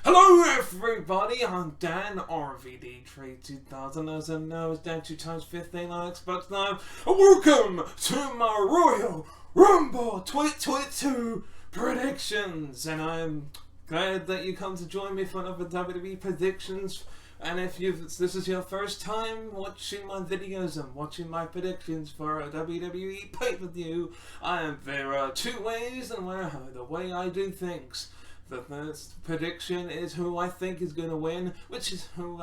Hello everybody, I'm Dan, RVD Trade 2000, as I know it's Dan 2 times 15 on Xbox Live, and welcome to my Royal Rumble 2022 predictions, and I'm glad that you come to join me for another WWE predictions. And if this is your first time watching my videos and watching my predictions for a WWE pay-per-view, there are two ways and the way I do things. The first prediction is who I think is going to win, which is who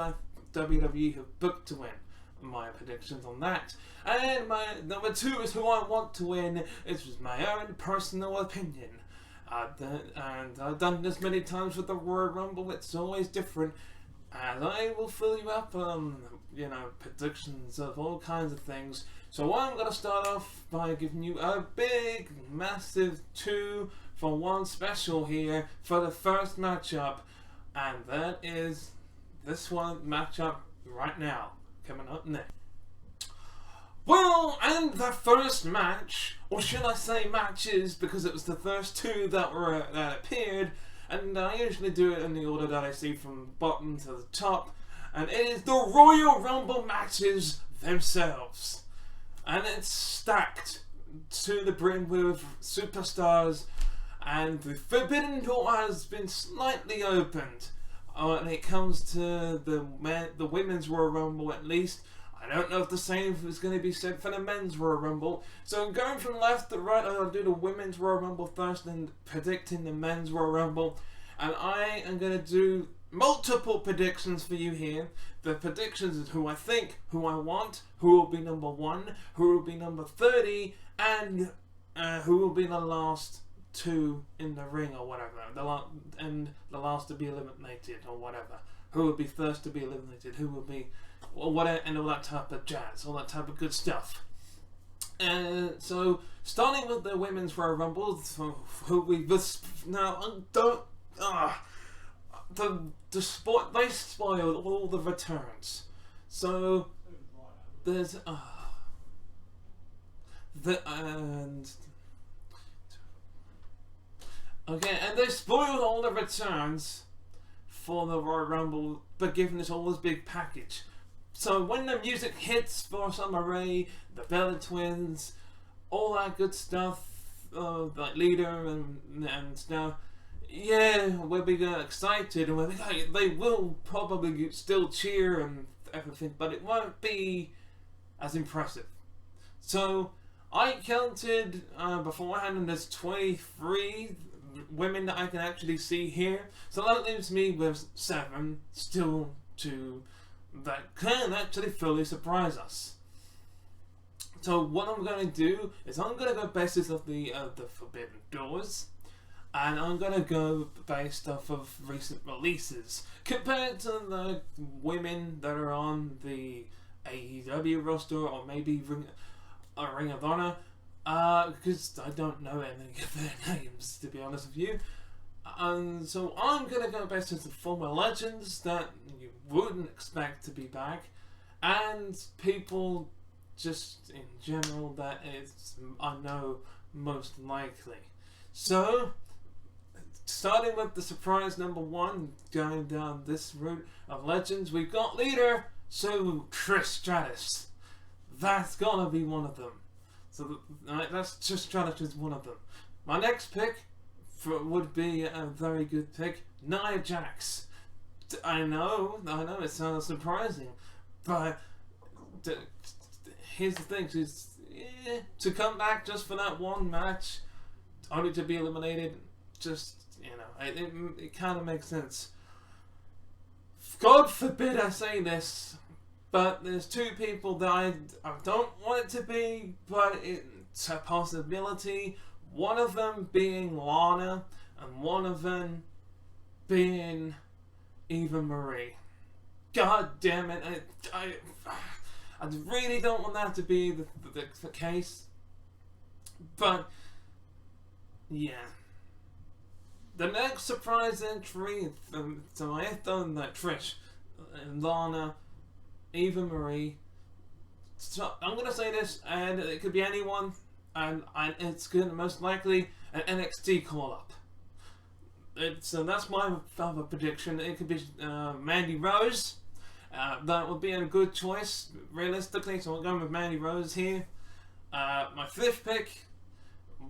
WWE have booked to win. My predictions on that. And my number two is who I want to win. It's just my own personal opinion. And I've done this many times with the Royal Rumble. It's always different. And I will fill you up on, predictions of all kinds of things. So I'm going to start off by giving you a big, massive 2-for-1 special here for the first matchup. And that is this one matchup right now, coming up next. Well, and the first match, or should I say matches, because it was the first two that appeared. And I usually do it in the order that I see from bottom to the top. And it is the Royal Rumble matches themselves. And it's stacked to the brim with superstars. And the Forbidden Door has been slightly opened. When it comes to the Women's Royal Rumble, at least. I don't know if the same is going to be said for the Men's Royal Rumble. So going from left to right, I'll do the Women's Royal Rumble first and predicting the Men's Royal Rumble. And I am going to do multiple predictions for you here. The predictions is who I think, who I want, who will be number 1, who will be number 30, and who will be the last 2 in the ring or whatever. And the last to be eliminated or whatever. Who will be first to be eliminated, who will be... or whatever, and all that type of jazz, all that type of good stuff. So, starting with the Women's Royal Rumble, who we they spoiled all the returns. So there's and they spoiled all the returns for the Royal Rumble, but giving us all this big package. So when the music hits for Summer Rae, the Bella Twins, all that good stuff, like Leader and stuff, yeah, we'll be excited, and they will probably still cheer and everything, but it won't be as impressive. So I counted beforehand, and there's 23 women that I can actually see here, so that leaves me with 7 still that can actually fully surprise us. So what I'm going to do is I'm going to go based off the Forbidden Doors, and I'm going to go based off of recent releases compared to the women that are on the AEW roster or maybe Ring of Honor, because I don't know any of their names, to be honest with you. And so I'm going to go based on the former legends that you wouldn't expect to be back, and people just in general that I know most likely. So, starting with the surprise number 1, going down this route of legends, we've got Leader, so Stratus. That's gonna be one of them. So that's just Stratus is one of them. My next pick would be a very good pick, Nia Jax. I know, it sounds surprising, but here's the thing, to come back just for that one match, only to be eliminated, just, it kind of makes sense. God forbid I say this, but there's 2 people that I don't want it to be, but it's a possibility. One of them being Lana, and one of them being Eva Marie. God damn it! I really don't want that to be the case, but yeah. The next surprise entry, so I have done that Trish, Lana, Eva Marie. So I'm gonna say this, and it could be anyone. And it's going to most likely an NXT call-up. that's my other prediction. It could be Mandy Rose. That would be a good choice, realistically. So I'm going with Mandy Rose here. My fifth pick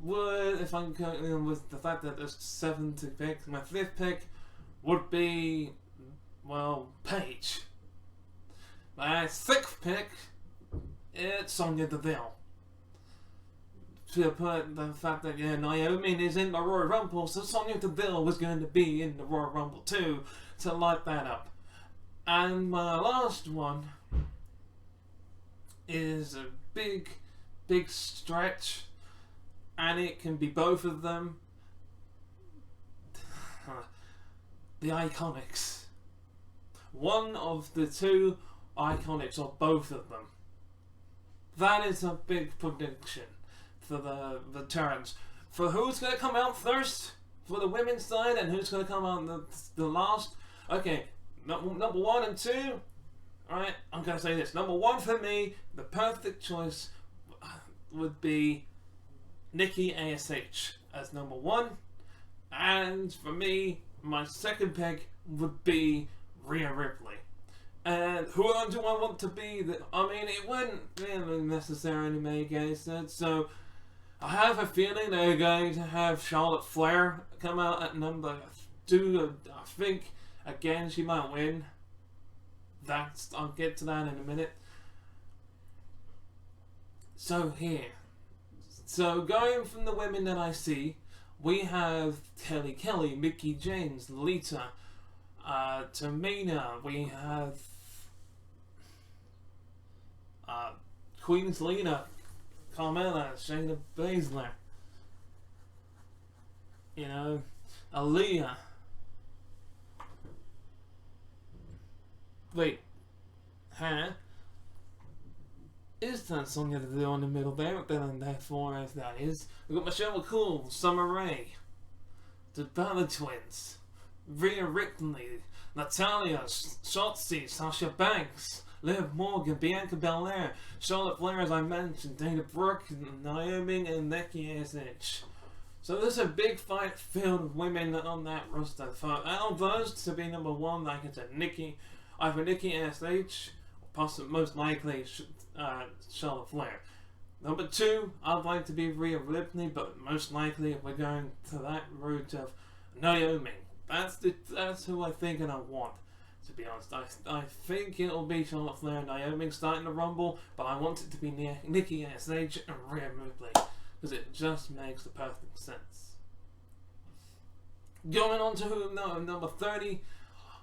would, if I'm going with the fact that there's 7 to pick, my fifth pick would be, well, Paige. My sixth pick, it's Sonya Deville. To put the fact that Naomi is in the Royal Rumble, so Sonya Deville was going to be in the Royal Rumble too, to light that up. And my last one is a big stretch, and it can be both of them. The Iconics. One of the 2 Iconics, or both of them. That is a big prediction for the returns. For who's going to come out first for the women's side, and who's going to come out the last. Okay, number 1 and 2. Alright, I'm going to say this. Number 1 for me, the perfect choice would be Nikki ASH as number 1. And for me, my second pick would be Rhea Ripley. And who do I want to be? It wouldn't really necessarily make any sense. So I have a feeling they're going to have Charlotte Flair come out at number 2. I think, again, she might win. I'll get to that in a minute. So going from the women that I see, we have Kelly, Mickie James, Lita, Tamina. We have Queen Zelina, Carmella, Shayna Baszler. Aaliyah. Wait, is that Sonya Deville in the middle there? Then therefore, as that is, we've got Michelle McCool, Summer Rae, the Bella Twins, Rhea Ripley, Natalya, Shotzi, Sasha Banks, Liv Morgan, Bianca Belair, Charlotte Flair, as I mentioned, Dana Brooke, Naomi, and Nikki ASH. So there's a big fight field of women on that roster. For out of those, to be number 1, like I said, either Nikki ASH, or possibly, most likely, Charlotte Flair. Number 2, I'd like to be Rhea Ripley, but most likely we're going to that route of Naomi. That's who I think and I want. To be honest, I think it'll be Charlotte Flair and Naomi starting the Rumble, but I want it to be Nikki ASH and Rhea Ripley, because it just makes the perfect sense. Going on to number 30,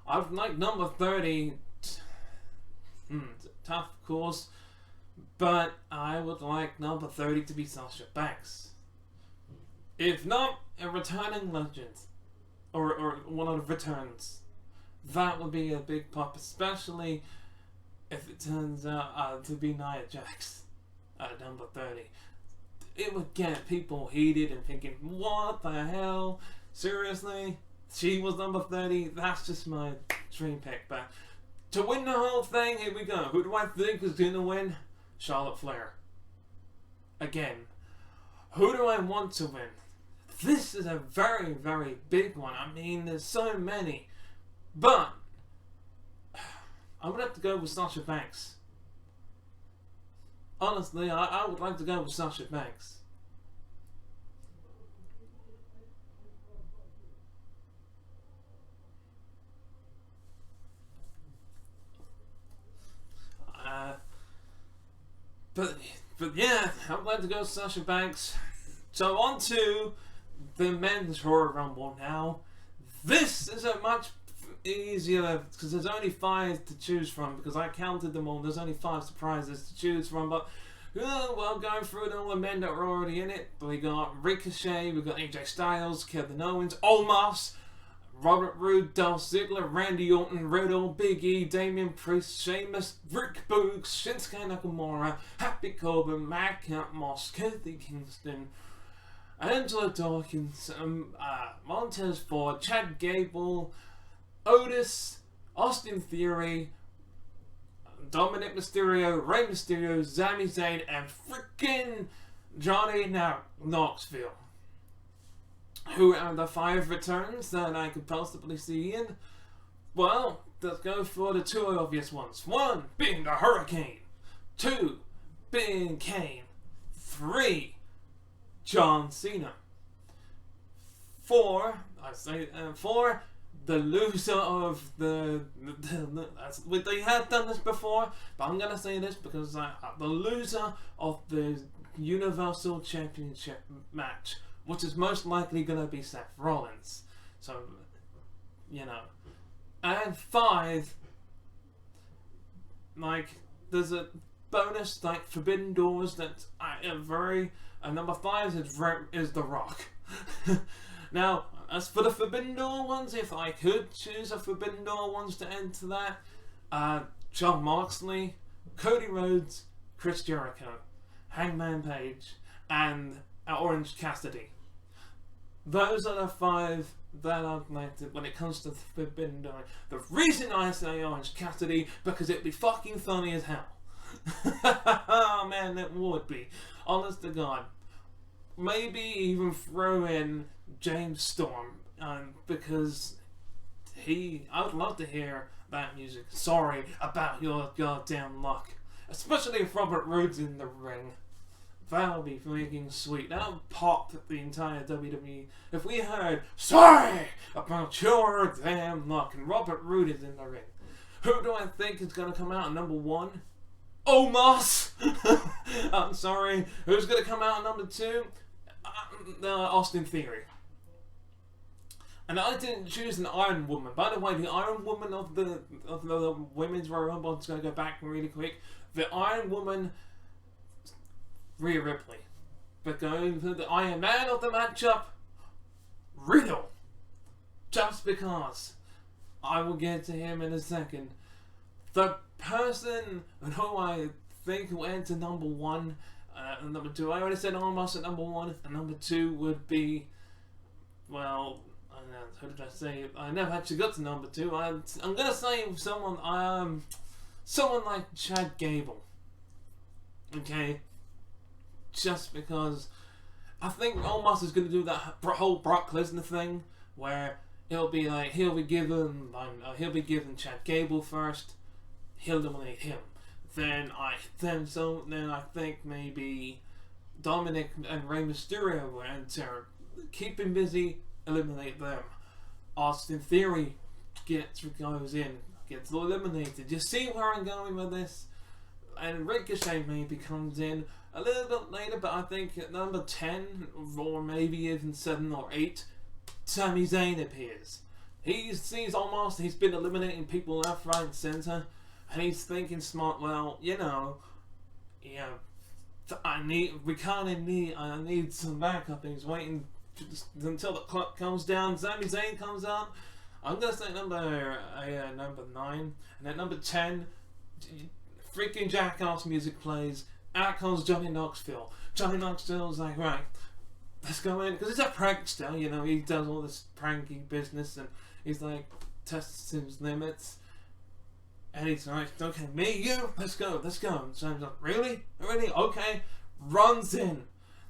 I'd like number 30. Tough, of course, but I would like number 30 to be Sasha Banks. If not, a returning legend, or one of the returns. That would be a big pop, especially if it turns out to be Nia Jax at number 30. It would get people heated and thinking, what the hell? Seriously? She was number 30? That's just my dream pick. But to win the whole thing, here we go. Who do I think is going to win? Charlotte Flair. Again, who do I want to win? This is a very, very big one. There's so many. But I'm going to have to go with Sasha Banks. Honestly, I would like to go with Sasha Banks. But yeah, I'd like to go with Sasha Banks. So on to the men's Royal Rumble now. This is a much easier, because there's only 5 to choose from, because I counted them all. There's only 5 surprises to choose from, but well, going through all the men that are already in it, we got Ricochet, we got AJ Styles, Kevin Owens, Omos, Robert Roode, Dolph Ziggler, Randy Orton, Riddle, Big E, Damian Priest, Sheamus, Rick Boogs, Shinsuke Nakamura, Happy Corbin, Matt Moss, Kofi Kingston, Angela Dawkins, Montez Ford, Chad Gable, Otis, Austin Theory, Dominic Mysterio, Rey Mysterio, Sami Zayn, and freaking Johnny Knoxville. Who are the 5 returns that I could possibly see in? Well, let's go for the 2 obvious ones. 1 being the Hurricane. 2 being Kane. 3 John Cena. 4 the loser of they have done this before, but I'm gonna say this because the loser of the Universal Championship match, which is most likely gonna be Seth Rollins. So, you know. And 5, like, there's a bonus, like, Forbidden Doors that I am very... And number 5 is The Rock. Now, as for the Forbidden Door ones, if I could choose a Forbidden Door ones to enter that, Jon Moxley, Cody Rhodes, Chris Jericho, Hangman Page, and Orange Cassidy. Those are the 5 that I've elected when it comes to Forbidden Door. The reason I say Orange Cassidy, because it'd be fucking funny as hell. Oh man, it would be. Honest to God. Maybe even throw in James Storm, because I would love to hear that music. Sorry about your goddamn luck. Especially if Robert Roode's in the ring. That'll be freaking sweet. That'll pop the entire WWE. If we heard, sorry about your damn luck, and Robert Roode is in the ring. Who do I think is going to come out at number 1? Omos! I'm sorry. Who's going to come out at number 2? Austin Theory. And I didn't choose an Iron Woman. By the way, the Iron Woman of the Women's Royal Rumble, I'm just going to go back really quick. The Iron Woman, Rhea Ripley. But going for the Iron Man of the matchup, Riddle. Just because. I will get to him in a second. The person who I think will enter number 1 and number 2, I already said almost at number 1, and number 2 would be, well, who did I say? I never actually got to number 2. I'm gonna say someone like Chad Gable. Okay, just because I think Omos is gonna do that whole Brock Lesnar thing where he'll be given Chad Gable first. He'll eliminate him. Then I think maybe Dominic and Rey Mysterio will enter. Keep him busy, eliminate them. Austin Theory goes in, gets eliminated. You see where I'm going with this? And Ricochet maybe comes in a little bit later, but I think at number 10 or maybe even 7 or 8, Sami Zayn appears. He's been eliminating people left, right, and center. And he's thinking smart, well, I need some backup. And he's waiting until the clock comes down. Sami Zayn comes out. I'm going to say number 9. And at number 10, freaking jackass music plays. Out comes Johnny Knoxville. Johnny Knoxville's like, right, let's go in. Because it's a prankster, he does all this pranking business. And he's like, tests his limits. And he's like, okay, me, you, let's go. So I'm like, really? Okay. Runs in,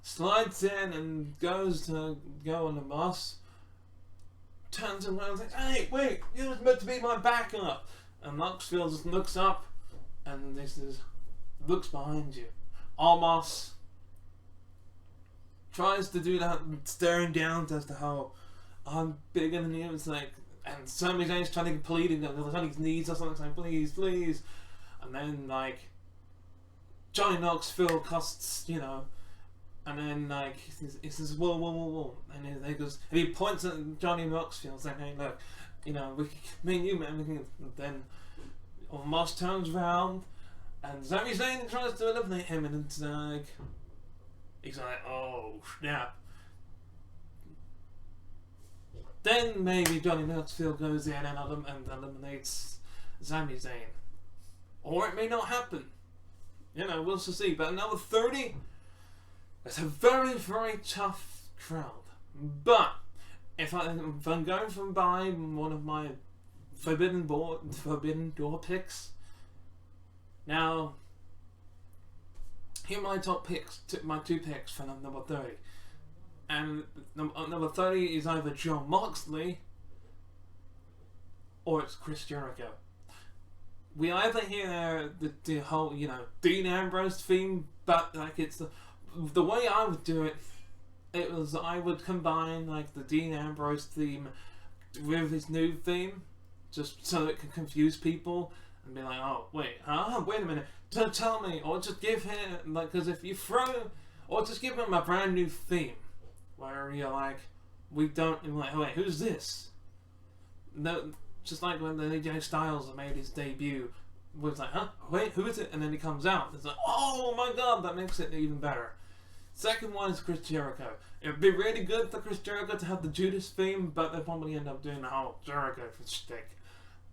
slides in, and goes to go on the bus. Turns around and says, hey, wait, you was meant to be my backup. And Knoxville just looks up, and he says, looks behind you. Almost tries to do that, staring down as to how I'm bigger than you. It's like, and Sami Zayn's trying to plead him on his knees or something, saying, please, please. And then, like, Johnny Knoxville costs, and then, like, he says, whoa. And he goes, and he points at Johnny Knoxville, saying, hey, look, me and you, man, then almost turns around, and Sami Zayn tries to eliminate him, and it's like, he's like, oh, snap. Then maybe Johnny Knoxville goes in and eliminates Sami Zayn. Or it may not happen. We'll see. But another 30, it's a very, very tough crowd. But if I'm going from by one of my Forbidden Door picks, now here are my top picks, my 2 picks for number 30. And number 30 is either Jon Moxley or it's Chris Jericho. We either hear the whole, Dean Ambrose theme, but like it's the way I would do it. It was I would combine like the Dean Ambrose theme with his new theme, just so it could confuse people and be like, oh wait a minute, don't tell me, or just give him because if you or just give him a brand new theme where you're like, we don't, you're like, wait, who's this? No, just like when the AJ Styles made his debut, was like, huh, wait, who is it? And then he comes out, it's like, oh my god, that makes it even better. Second one is Chris Jericho. It would be really good for Chris Jericho to have the Judas theme, but they'll probably end up doing the whole Jericho shtick.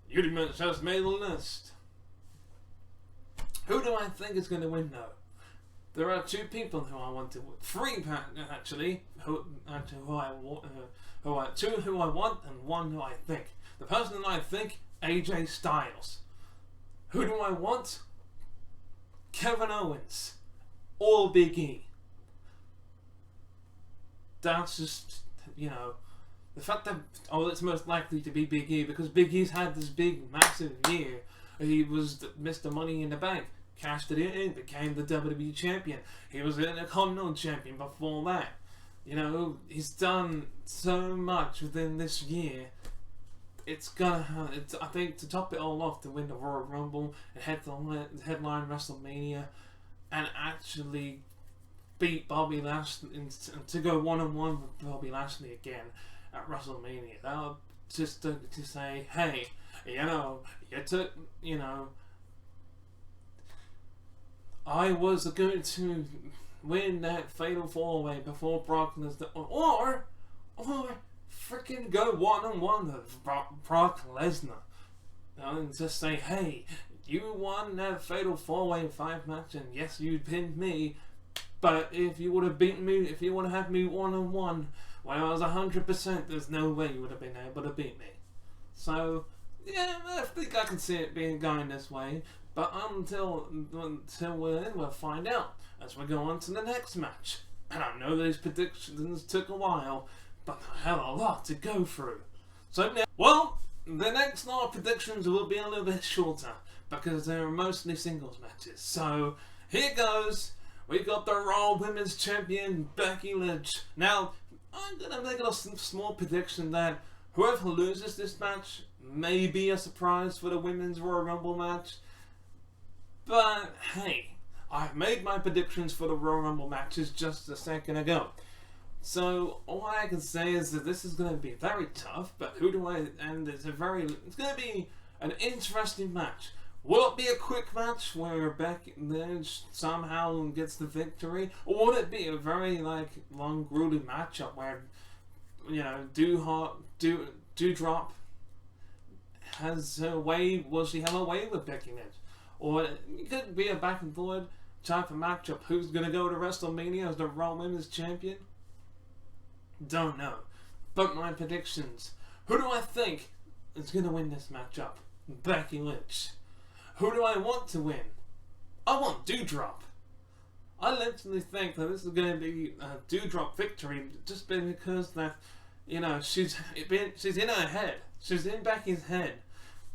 You just made the list. Who do I think is going to win though? There are two people who I want to win. Three actually, two who I want and one who I think. The person that I think, AJ Styles. Who do I want? Kevin Owens or Big E. That's just, the fact that, it's most likely to be Big E because Big E's had this big, massive year. He was Mr. Money in the Bank, cashed it in, became the WWE Champion. He was a Continental Champion before that. He's done so much within this year. It's gonna, I think, to top it all off, to win the Royal Rumble and headline WrestleMania and actually beat Bobby Lashley and to go one-on-one with Bobby Lashley again at WrestleMania. That'll just to say, hey, I was going to win that fatal 4-way before Brock Lesnar, or freaking go one-on-one with Brock Lesnar, and just say, hey, you won that fatal 4-way 5 match, and yes, you pinned me. But if you would have beaten me, if you would have had me one-on-one when I was 100%, there's no way you would have been able to beat me. So, yeah, I think I can see it going this way. But until we're in, we'll find out as we go on to the next match. And I know these predictions took a while, but I had a lot to go through. So now, the next lot of predictions will be a little bit shorter because they're mostly singles matches. So, here goes. We got the Raw Women's Champion, Becky Lynch. Now, I'm going to make a small prediction that whoever loses this match may be a surprise for the Women's Royal Rumble match. But, hey, I've made my predictions for the Royal Rumble matches just a second ago. So, all I can say is that this is going to be very tough, but it's going to be an interesting match. Will it be a quick match where Becky Lynch somehow gets the victory? Or will it be a very long grueling matchup where Doudrop has her way? Will she have her way with Becky Lynch? Or it could be a back and forth type of matchup. Who's gonna go to WrestleMania as the Raw Women's Champion? Don't know. But my predictions. Who do I think is gonna win this matchup? Becky Lynch. Who do I want to win? I want Doudrop. I literally think that this is going to be a Doudrop victory just because that, she's in her head. She's in Becky's head.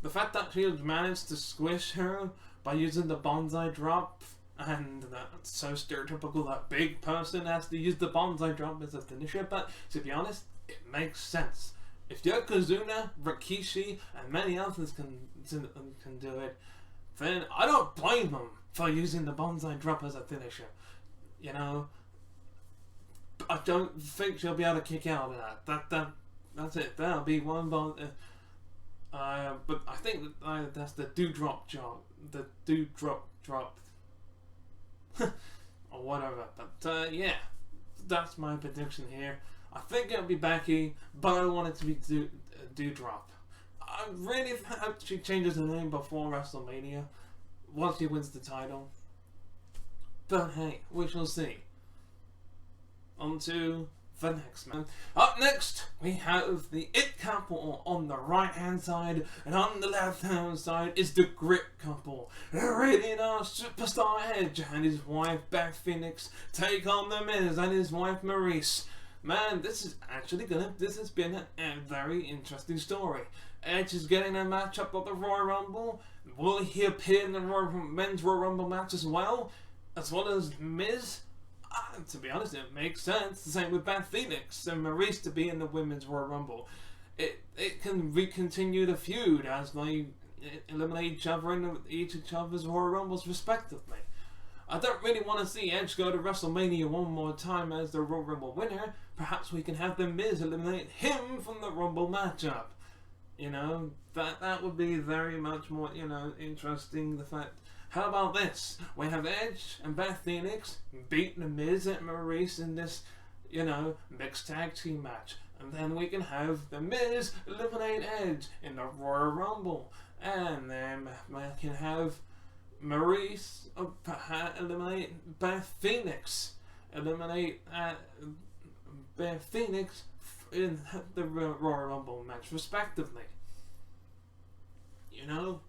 The fact that she has managed to squish her by using the bonsai drop, and that's so stereotypical that big person has to use the bonsai drop as a finisher, but to be honest, it makes sense. If Yokozuna, Rikishi, and many others can do it, then I don't blame them for using the bonsai drop as a finisher. I don't think she'll be able to kick out of that. That's it. That'll be one but I think that's the Doudrop job. The Doudrop drop. Or whatever. But yeah, that's my prediction here. I think it'll be Becky, but I want it to be Doudrop. I really hope she changes her name before WrestleMania, once she wins the title. But hey, we shall see. On to the next man. Up next, we have the It couple on the right hand side, and on the left hand side is the Grit couple. The Rated R Superstar Edge and his wife Beth Phoenix take on The Miz and his wife Maurice. man, this has been a very interesting story. Edge is getting a matchup of the Royal Rumble. Will he appear in the men's Royal Rumble match as well as Miz? To be honest, it makes sense. The same with Beth Phoenix and Maurice to be in the women's Royal Rumble. It can continue the feud as they eliminate each other in each other's Royal Rumbles respectively. I don't really want to see Edge go to WrestleMania one more time as the Royal Rumble winner. Perhaps we can have the Miz eliminate him from the Rumble matchup. You know, that would be very much more, you know, interesting. The fact, how about this? We have Edge and Beth Phoenix beat the Miz and Maurice in this, you know, mixed tag team match. And then we can have the Miz eliminate Edge in the Royal Rumble. And then we can have Maurice eliminate Beth Phoenix. Eliminate Beth Phoenix in the Royal Rumble match respectively. You know,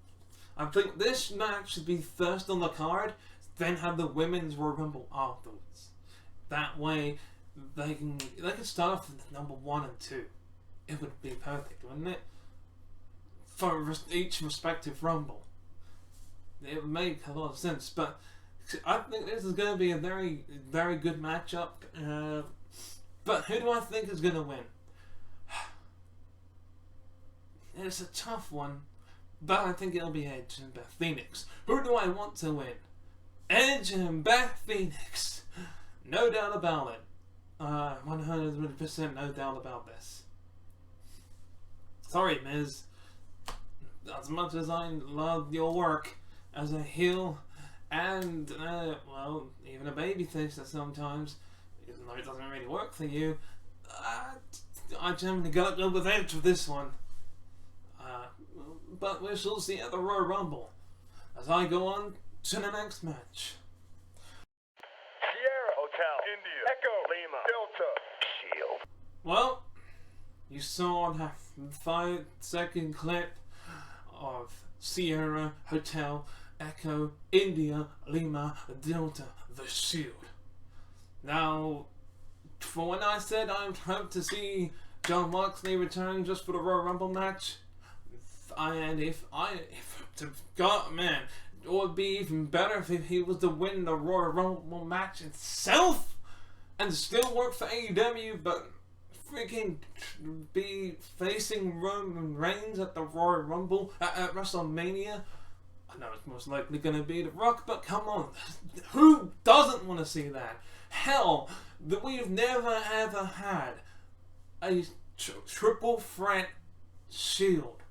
I think this match should be first on the card, then have the women's Royal Rumble afterwards. That way they can start off with number 1 and 2. It would be perfect, wouldn't it? For each respective Rumble. It would make a lot of sense, but I think this is going to be a very, very good matchup. But who do I think is going to win? It's a tough one, but I think it'll be Edge and Beth Phoenix. Who do I want to win? Edge and Beth Phoenix. No doubt about it. 100% no doubt about this. Sorry, Miz. As much as I love your work as a heel and, well, even a babyface at sometimes, even though it doesn't really work for you, I generally gotta go with Edge for this one. But we shall see at the Royal Rumble as I go on to the next match. Sierra Hotel, India, Echo, Lima, Delta, Shield. Well, you saw that 5-second clip of Sierra Hotel, Echo, India, Lima, Delta, the Shield. Now, for when I said I would hope to see Jon Moxley return just for the Royal Rumble match, man, it would be even better if he was to win the Royal Rumble match itself and still work for AEW, but freaking be facing Roman Reigns at the Royal Rumble at WrestleMania. I know it's most likely going to be The Rock, but come on, who doesn't want to see that? Hell, we've never ever had a triple threat Shield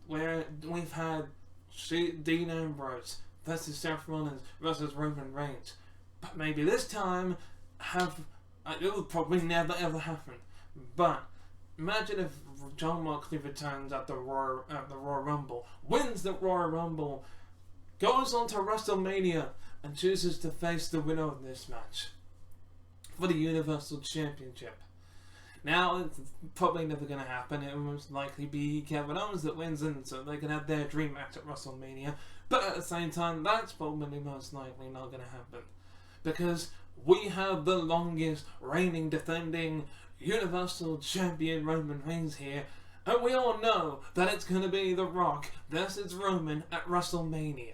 where we've had Dean Ambrose versus Seth Rollins versus Roman Reigns. But maybe this time it will probably never ever happen. But imagine if Jon Moxley returns at the Royal Rumble, wins the Royal Rumble, goes on to WrestleMania and chooses to face the winner of this match for the Universal Championship. Now, it's probably never going to happen. It will most likely be Kevin Owens that wins, and so they can have their dream match at WrestleMania. But at the same time, that's probably most likely not going to happen. Because we have the longest reigning, defending Universal Champion Roman Reigns here, and we all know that it's going to be The Rock versus Roman at WrestleMania.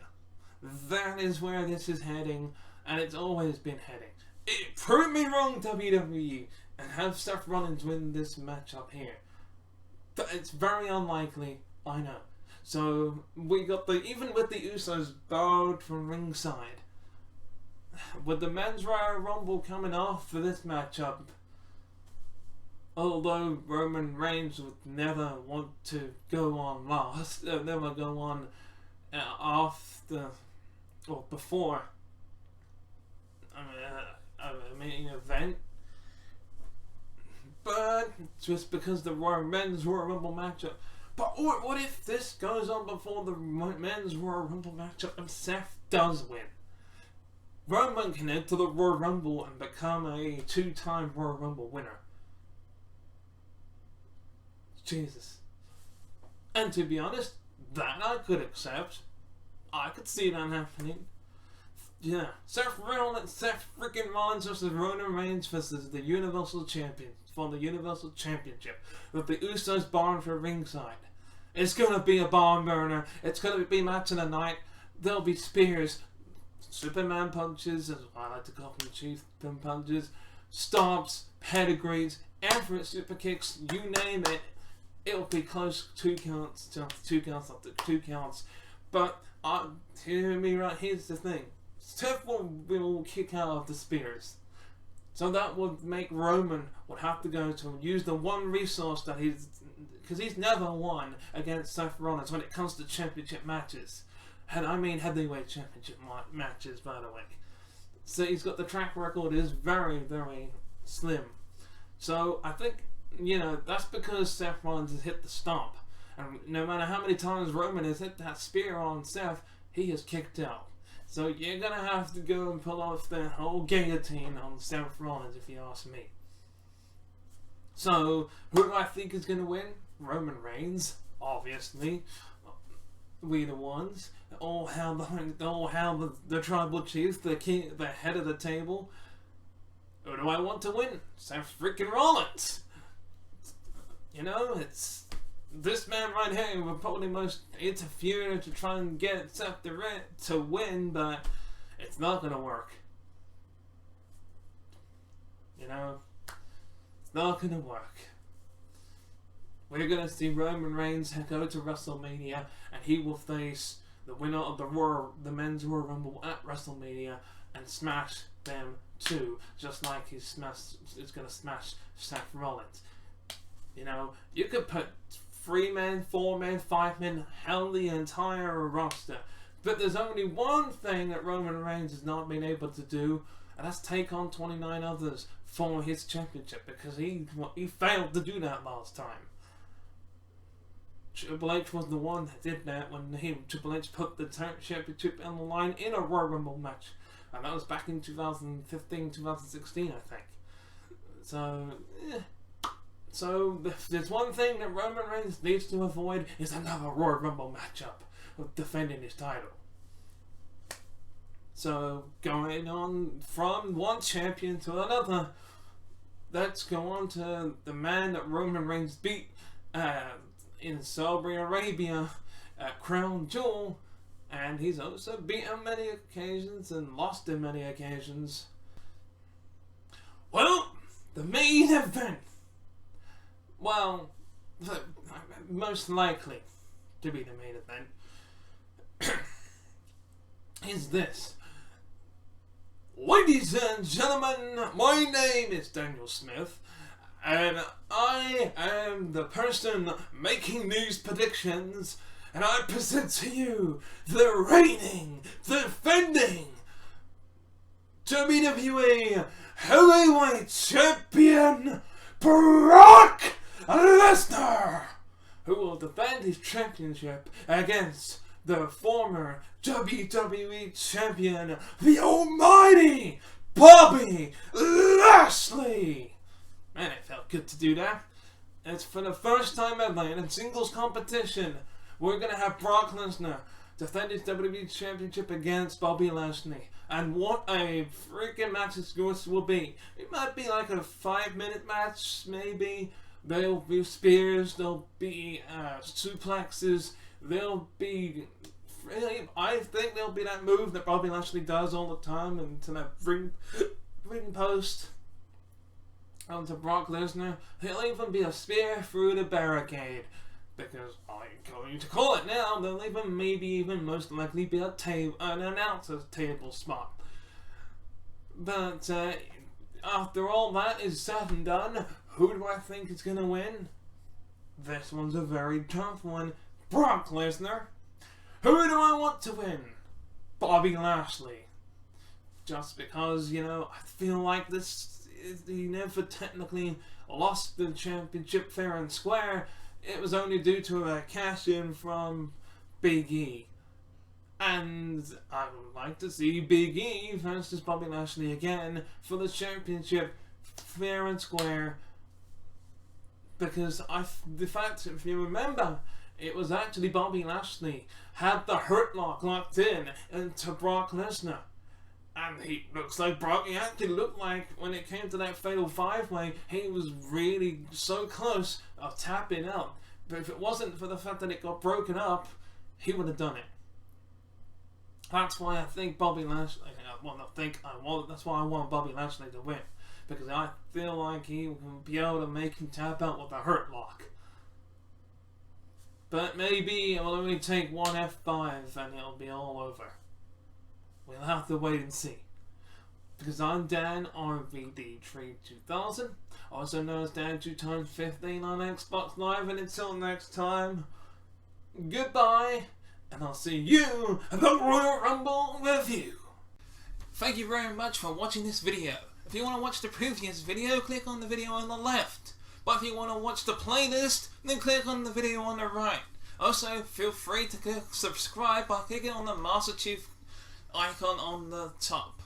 That is where this is heading, and it's always been heading. Prove me wrong, WWE, and have Seth Rollins win this matchup here. But it's very unlikely, I know. So we got even with the Usos bowed from ringside, with the men's Royal Rumble coming off for this matchup, although Roman Reigns would never want to go on last, never go on after or before a main event, but just because the men's Royal Rumble matchup. But what if this goes on before the men's Royal Rumble matchup and Seth does win? Roman can enter the Royal Rumble and become a 2-time Royal Rumble winner. Jesus. And to be honest, that I could accept. I could see that happening. Yeah, Seth freaking Rollins versus Roman Reigns versus the Universal Champion for the Universal Championship with the Usos barred for ringside. It's gonna be a barn burner. It's gonna be match of the night. There'll be spears, Superman punches, as I like to call them, Chieftain punches, stomps, pedigrees, every super kicks, you name it. It'll be close, 2 counts, just 2 counts after 2 counts. But hear me right. Here's the thing: Seth will kick out of the spears, so that would make Roman would have to go to use the one resource that because he's never won against Seth Rollins when it comes to championship matches. And I mean heavyweight championship matches, by the way. So he's got the track record is very, very slim. So I think, that's because Seth Rollins has hit the stomp. And no matter how many times Roman has hit that spear on Seth, he has kicked out. So you're going to have to go and pull off the whole guillotine on Seth Rollins, if you ask me. So, who do I think is going to win? Roman Reigns, obviously. We the ones. All hail the tribal chief, the king, the head of the table. Who do I want to win? Seth freaking Rollins. It's this man right here who will probably most interfere to try and get Seth to win, but it's not gonna work. It's not gonna work. We're gonna see Roman Reigns go to WrestleMania, and he will face the winner of the Men's Royal Rumble at WrestleMania and smash them too, just like he's gonna smash Seth Rollins. You could put 3 men, 4 men, 5 men, hell, the entire roster. But there's only one thing that Roman Reigns has not been able to do, and that's take on 29 others for his championship, because he failed to do that last time. Triple H was the one that did that when Triple H put the championship on the line in a Royal Rumble match. And that was back in 2015, 2016, I think. So, if there's one thing that Roman Reigns needs to avoid, is another Royal Rumble matchup of defending his title. So, going on from one champion to another, let's go on to the man that Roman Reigns beat in Saudi Arabia at Crown Jewel, and he's also beaten many occasions and lost in many occasions. Well, the main event. Well, most likely to be the main event is this. Ladies and gentlemen, my name is Daniel Smith, and I am the person making these predictions, and I present to you the reigning, defending WWE Heavyweight Champion, Brock Lesnar, who will defend his championship against the former WWE Champion, the almighty Bobby Lashley. Man, it felt good to do that. It's for the first time ever in a singles competition, we're going to have Brock Lesnar defend his WWE Championship against Bobby Lashley. And what a freaking match this will be. It might be like a 5-minute match, maybe. There'll be spears, there'll be suplexes, there'll be... I think there'll be that move that Bobby Lashley does all the time into that ring post onto Brock Lesnar. There'll even be a spear through the barricade, because I'm going to call it now. There'll even most likely be an announcer's table spot. But after all that is said and done, who do I think is going to win? This one's a very tough one. Brock Lesnar. Who do I want to win? Bobby Lashley. Just because, I feel like he never technically lost the championship fair and square. It was only due to a cash-in from Big E. And I would like to see Big E versus Bobby Lashley again for the championship fair and square. Because the fact, if you remember, it was actually Bobby Lashley had the Hurt Lock locked in into Brock Lesnar. And he looks like Brock. He actually looked like, when it came to that fatal 5-way, he was really so close of tapping out. But if it wasn't for the fact that it got broken up, he would have done it. That's why I think Bobby Lashley. That's why I want Bobby Lashley to win, because I feel like he will be able to make him tap out with a hurt lock. But maybe it will only take one F5 and it'll be all over. We'll have to wait and see. Because I'm Dan, RVD32000, also known as Dan 2x15 on Xbox Live, and until next time, goodbye, and I'll see you at the Royal Rumble review. Thank you very much for watching this video. If you want to watch the previous video, click on the video on the left. But if you want to watch the playlist, then click on the video on the right. Also, feel free to click subscribe by clicking on the Master Chief icon on the top.